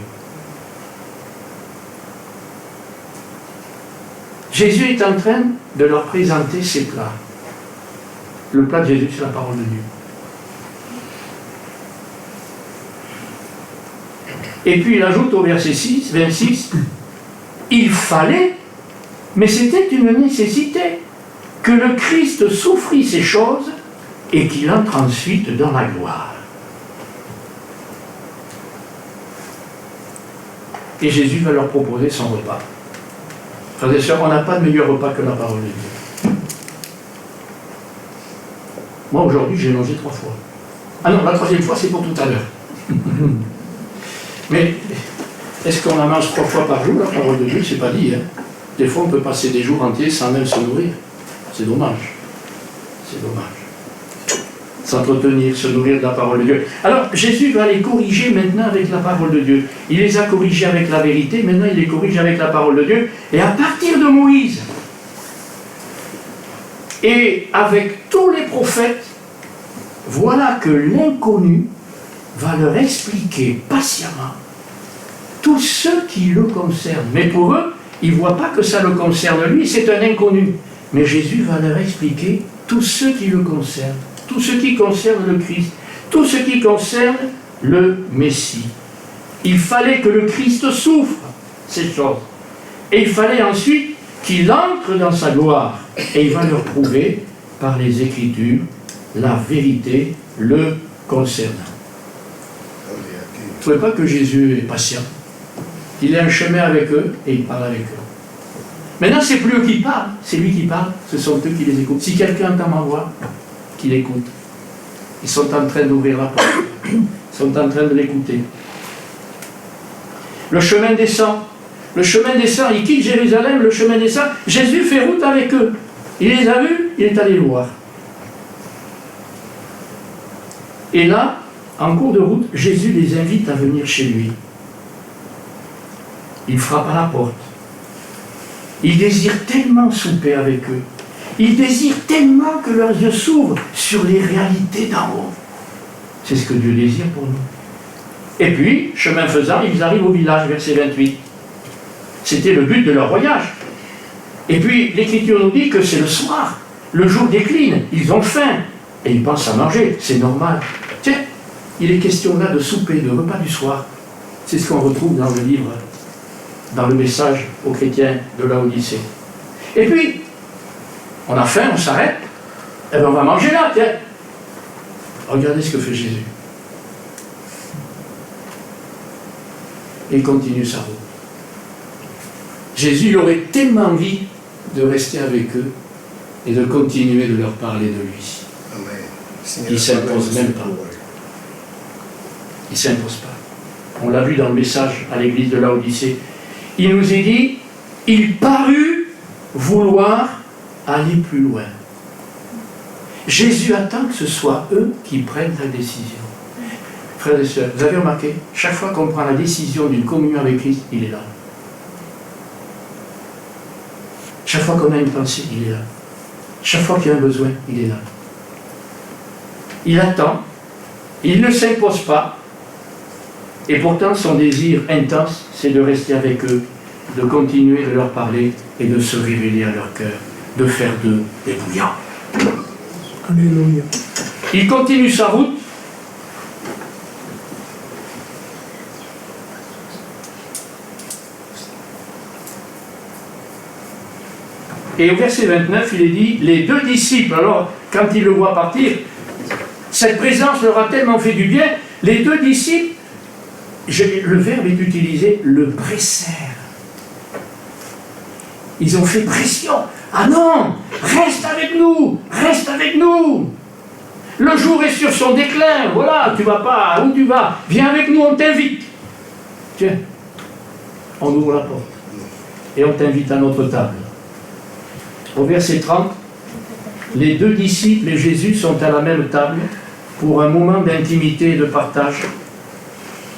Jésus est en train de leur présenter ses plats. Le plat de Jésus, c'est la parole de Dieu. Et puis il ajoute au verset 26, il fallait, mais c'était une nécessité, que le Christ souffrit ces choses et qu'il entre ensuite dans la gloire. Et Jésus va leur proposer son repas. Frères et sœurs, on n'a pas de meilleur repas que la parole de Dieu. Moi, aujourd'hui, j'ai mangé 3 fois. Ah non, la 3e fois, c'est pour tout à l'heure. Mais, est-ce qu'on la mange 3 fois par jour, la parole de Dieu? C'est pas dit. Hein. Des fois, on peut passer des jours entiers sans même se nourrir. C'est dommage. C'est dommage. S'entretenir, se nourrir de la parole de Dieu. Alors, Jésus va les corriger maintenant avec la parole de Dieu. Il les a corrigés avec la vérité, maintenant il les corrige avec la parole de Dieu. Et à partir de Moïse, et avec tous les prophètes, voilà que l'inconnu va leur expliquer patiemment tout ce qui le concerne. Mais pour eux, ils ne voient pas que ça le concerne lui, c'est un inconnu. Mais Jésus va leur expliquer tout ce qui le concerne, tout ce qui concerne le Christ, tout ce qui concerne le Messie. Il fallait que le Christ souffre ces choses. Et il fallait ensuite qu'il entre dans sa gloire. Et il va leur prouver par les Écritures la vérité le concernant. Vous ne trouvez pas que Jésus est patient? Il est en chemin avec eux et il parle avec eux. Maintenant, c'est plus eux qui parlent, c'est lui qui parle, ce sont eux qui les écoutent. Si quelqu'un entend ma voix, qu'il écoute. Ils sont en train d'ouvrir la porte. Ils sont en train de l'écouter. Le chemin descend. Le chemin descend, il quitte Jérusalem, le chemin descend. Jésus fait route avec eux. Il les a vus, il est allé le voir. Et là, en cours de route, Jésus les invite à venir chez lui. Il frappe à la porte. Il désire tellement souper avec eux. Il désire tellement que leurs yeux s'ouvrent sur les réalités d'en haut. C'est ce que Dieu désire pour nous. Et puis, chemin faisant, ils arrivent au village, verset 28. C'était le but de leur voyage. Et puis, l'Écriture nous dit que c'est le soir. Le jour décline, ils ont faim. Et ils pensent à manger, c'est normal. Tiens, il est question là de souper, de repas du soir. C'est ce qu'on retrouve dans le livre, dans le message aux chrétiens de Laodicée. Et puis, on a faim, on s'arrête, et bien on va manger là, tiens. Regardez ce que fait Jésus. Et il continue sa route. Jésus, il aurait tellement envie de rester avec eux et de continuer de leur parler de lui. Il ne s'impose même pas. Il ne s'impose pas. On l'a vu dans le message à l'église de Laodicée. Il nous est dit, il parut vouloir aller plus loin. Jésus attend que ce soit eux qui prennent la décision. Frères et sœurs, vous avez remarqué, chaque fois qu'on prend la décision d'une communion avec Christ, il est là. Chaque fois qu'on a une pensée, il est là. Chaque fois qu'il y a un besoin, il est là. Il attend, il ne s'impose pas, et pourtant son désir intense, c'est de rester avec eux, de continuer de leur parler et de se révéler à leur cœur, de faire d'eux des bouillants. Alléluia. Il continue sa route. Et au verset 29, il est dit, les deux disciples, alors quand ils le voient partir, cette présence leur a tellement fait du bien, les deux disciples, le verbe est utilisé, le pressèrent. Ils ont fait pression. Ah non, reste avec nous, reste avec nous. Le jour est sur son déclin, voilà, tu vas pas, où tu vas? Viens avec nous, on t'invite. Tiens, on ouvre la porte et on t'invite à notre table. Au verset 30, les deux disciples et Jésus sont à la même table pour un moment d'intimité et de partage.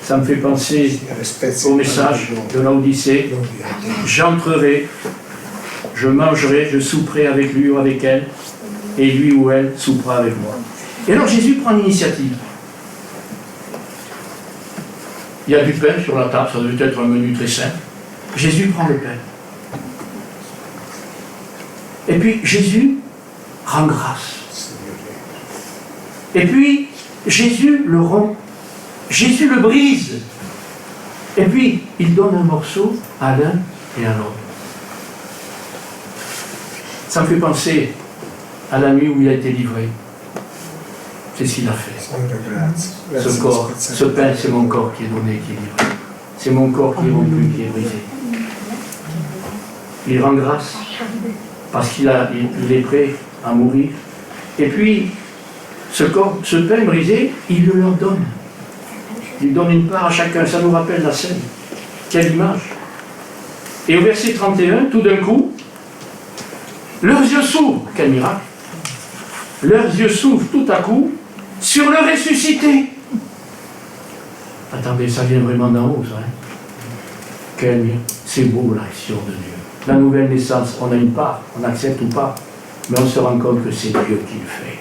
Ça me fait penser au message de Laodicée. J'entrerai, je mangerai, je souperai avec lui ou avec elle, et lui ou elle soupera avec moi. Et alors Jésus prend l'initiative. Il y a du pain sur la table, ça doit être un menu très simple. Jésus prend le pain. Et puis Jésus rend grâce. Et puis Jésus le rompt. Jésus le brise. Et puis il donne un morceau à l'un et à l'autre. Ça me fait penser à la nuit où il a été livré. C'est ce qu'il a fait. Ce corps, ce pain, c'est mon corps qui est donné, qui est livré. C'est mon corps qui est rompu, qui est brisé. Il rend grâce parce qu'il est prêt à mourir. Et puis, ce corps, ce pain brisé, il le leur donne. Il donne une part à chacun. Ça nous rappelle la scène. Quelle image. Et au verset 31, tout d'un coup, leurs yeux s'ouvrent. Quel miracle. Leurs yeux s'ouvrent tout à coup sur le ressuscité. Attendez, ça vient vraiment d'en haut, ça. Hein? Quel miracle. C'est beau, l'action de Dieu. La nouvelle naissance, on a une part, on accepte ou pas, mais on se rend compte que c'est Dieu qui le fait.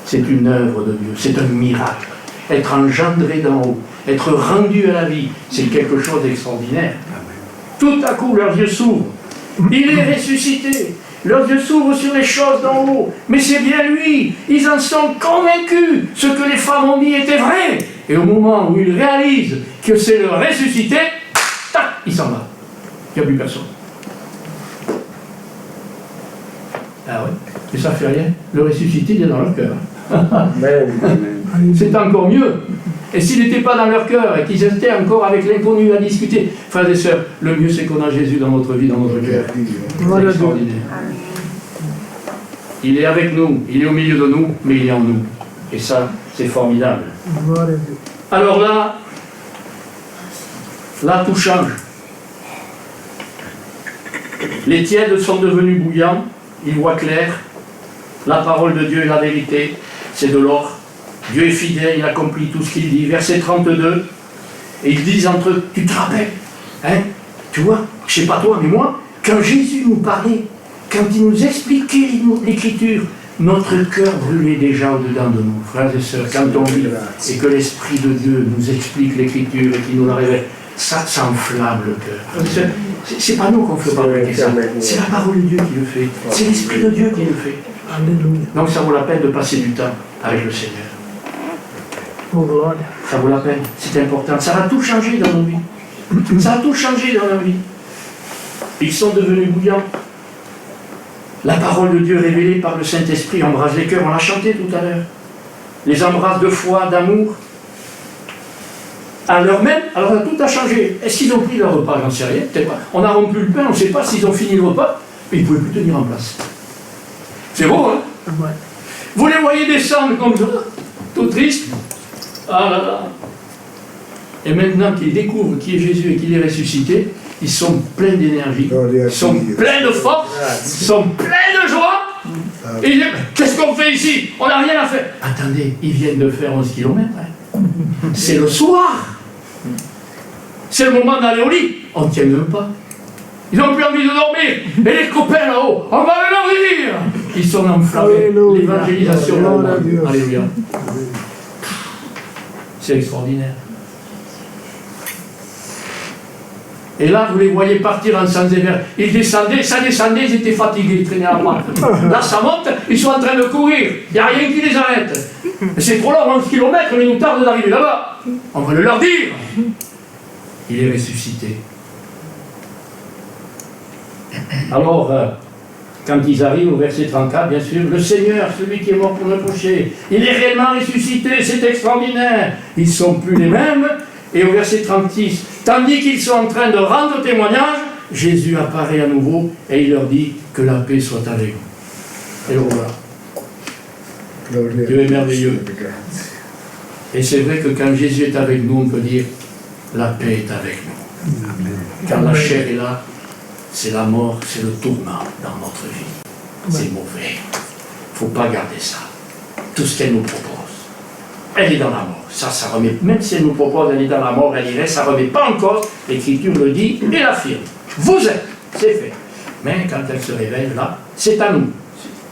C'est une œuvre de Dieu, c'est un miracle. Être engendré d'en haut, être rendu à la vie, c'est quelque chose d'extraordinaire. Tout à coup, leurs yeux s'ouvrent. Il est ressuscité. Leurs yeux s'ouvrent sur les choses d'en haut. Mais c'est bien lui. Ils en sont convaincus. Ce que les femmes ont dit était vrai. Et au moment où ils réalisent que c'est le ressuscité, tac, il s'en va. Il n'y a plus personne. Ah ouais, et ça fait rien. Le ressuscité, il est dans leur cœur. C'est encore mieux. Et s'il n'était pas dans leur cœur et qu'ils étaient encore avec l'inconnu à discuter, frères et sœurs, le mieux c'est qu'on a Jésus dans notre vie, dans notre cœur. C'est extraordinaire. Il est avec nous, il est au milieu de nous, mais il est en nous. Et ça, c'est formidable. Alors là, tout change. Les tièdes sont devenus bouillants, ils voient clair. La parole de Dieu est la vérité, c'est de l'or. Dieu est fidèle, il accomplit tout ce qu'il dit. Verset 32, et ils disent entre eux, tu te rappelles, hein, tu vois, je ne sais pas toi, mais moi, quand Jésus nous parlait, quand il nous expliquait l'Écriture, notre cœur brûlait déjà au-dedans de nous, frères et sœurs, quand on lit et que l'Esprit de Dieu nous explique l'Écriture et qu'il nous la révèle, ça enflamme le cœur. C'est pas nous qu'on fait parler ça, c'est la parole de Dieu qui le fait, c'est l'Esprit de Dieu qui le fait. Alléluia. Donc ça vaut la peine de passer du temps avec le Seigneur. Ça vaut la peine, c'est important. Ça va tout changer dans nos vies. Ça a tout changé dans nos vies. Ils sont devenus bouillants. La parole de Dieu révélée par le Saint-Esprit embrase les cœurs. On l'a chanté tout à l'heure. Les embrasses de foi, d'amour. À l'heure même, alors tout a changé. Est-ce qu'ils ont pris leur repas? J'en sais rien, peut-être pas. On a rompu le pain, on ne sait pas s'ils ont fini le repas. Il ne pouvait plus tenir en place. C'est beau, hein? Ouais. Vous les voyez descendre comme ça, tout triste. Ah là là. Et maintenant qu'ils découvrent qui est Jésus et qu'il est ressuscité, ils sont pleins d'énergie, ils sont pleins de force, ils sont pleins de joie. Et ils disent, qu'est-ce qu'on fait ici? On n'a rien à faire. Attendez, ils viennent de faire 11 km. Hein. C'est le soir. C'est le moment d'aller au lit. On ne tient même pas. Ils n'ont plus envie de dormir. Et les copains là-haut, on va leur dire. Ils sont enflammés. Alléluia. L'évangélisation là-haut. Alléluia. Alléluia. C'est extraordinaire. Et là, vous les voyez partir en sans éveil. Ils descendaient, ça descendait, ils étaient fatigués, ils traînaient à droite. Là, ça monte, ils sont en train de courir. Il n'y a rien qui les arrête. C'est trop long, 11 km, mais il nous tarde d'arriver là-bas. On va le leur dire. Il est ressuscité. Alors, quand ils arrivent au verset 34, bien sûr, le Seigneur, celui qui est mort pour nos péchés, il est réellement ressuscité, c'est extraordinaire. Ils ne sont plus les mêmes. Et au verset 36, tandis qu'ils sont en train de rendre témoignage, Jésus apparaît à nouveau et il leur dit que la paix soit avec vous. Et voilà. Dieu est merveilleux. Et c'est vrai que quand Jésus est avec nous, on peut dire la paix est avec nous. Quand la chair est là, c'est la mort, c'est le tourment dans notre vie. C'est mauvais. Il ne faut pas garder ça. Tout ce qu'elle nous propose, elle est dans la mort. Ça remet, même si elle nous propose, elle est dans la mort, elle irait, ça ne remet pas en cause. L'Écriture le dit et l'affirme. Vous êtes, c'est fait. Mais quand elle se réveille, là, c'est à nous.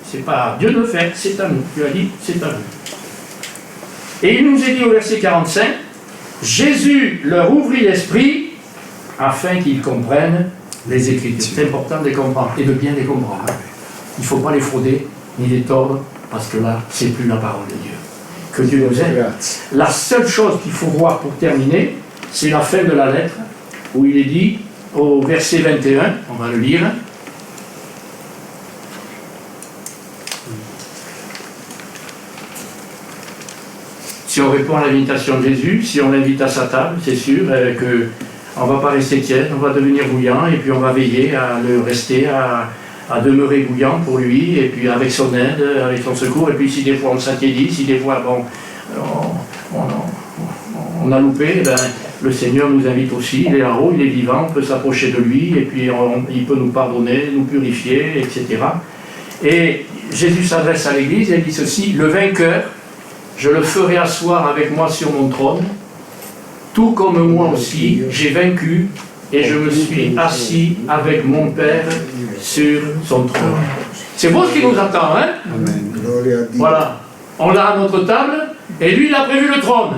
C'est pas à Dieu de le faire, c'est à nous. Dieu a dit, c'est à nous. Et il nous est dit au verset 45, Jésus leur ouvrit l'esprit afin qu'ils comprennent les Écritures. C'est important de les comprendre et de bien les comprendre. Il ne faut pas les frauder ni les tordre parce que là, c'est plus la parole de Dieu. Que Dieu nous aide. La seule chose qu'il faut voir pour terminer, c'est la fin de la lettre où il est dit au verset 21, on va le lire. Si on répond à l'invitation de Jésus, si on l'invite à sa table, c'est sûr qu'on ne va pas rester tiède, on va devenir bouillant et puis on va veiller à le rester, à demeurer bouillant pour lui, et puis avec son aide, avec son secours, et puis si des fois on s'attiédit, si des fois bon, on a loupé, ben, le Seigneur nous invite aussi, il est là-haut, il est vivant, on peut s'approcher de lui, et puis il peut nous pardonner, nous purifier, etc. Et Jésus s'adresse à l'Église et il dit ceci, le vainqueur, je le ferai asseoir avec moi sur mon trône, tout comme moi aussi, j'ai vaincu, et je me suis assis avec mon Père sur son trône. C'est beau ce qui nous attend, hein? Voilà. On l'a à notre table, et lui, il a prévu le trône.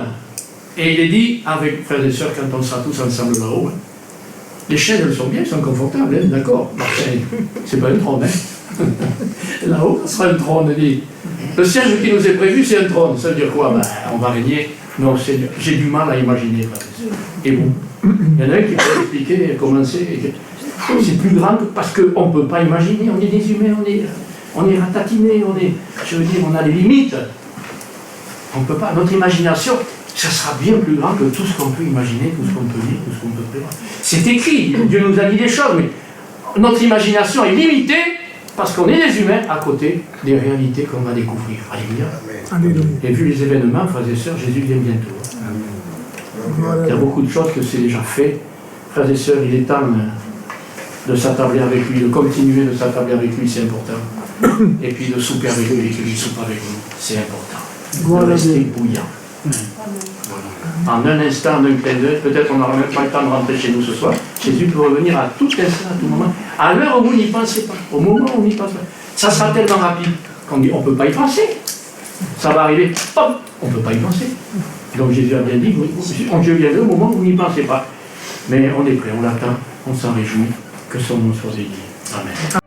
Et il est dit, avec frères et sœurs, quand on sera tous ensemble là-haut, hein, les chaises, elles sont bien, elles sont confortables, hein, d'accord? C'est pas un trône, hein? Là-haut, ce sera un trône, dit. Le siège qui nous est prévu, c'est un trône. Ça veut dire quoi? Ben, on va régner. Non, j'ai du mal à imaginer, frères et sœurs. Et vous? Il y en a un qui peut expliquer et commencer. C'est plus grand parce qu'on ne peut pas imaginer. On est des humains, on est ratatinés, je veux dire, on a des limites. On ne peut pas. Notre imagination, ça sera bien plus grand que tout ce qu'on peut imaginer, tout ce qu'on peut dire, tout ce qu'on peut prévoir. C'est écrit, Dieu nous a dit des choses, mais notre imagination est limitée parce qu'on est des humains à côté des réalités qu'on va découvrir. Alléluia. Alléluia. Et vu les événements, frères et sœurs, Jésus vient bientôt. Il y a beaucoup de choses que c'est déjà fait. Frères et sœurs, il est temps de s'attabler avec lui, de continuer de s'attabler avec lui, c'est important. Et puis de souper avec lui, que lui soupe avec nous, c'est important. De rester bouillant. Voilà. En un instant, en un clin d'œil, peut-être on n'aura même pas le temps de rentrer chez nous ce soir. Jésus peut revenir à tout instant, à tout moment. À l'heure où vous n'y pensez pas, au moment où on n'y pense pas. Ça sera tellement rapide qu'on dit on ne peut pas y penser. Ça va arriver, hop, on ne peut pas y penser. Donc Jésus a bien dit, Dieu viendra au moment où vous n'y pensez pas. Mais on est prêt, on l'attend, on s'en réjouit, que son nom soit béni. Amen.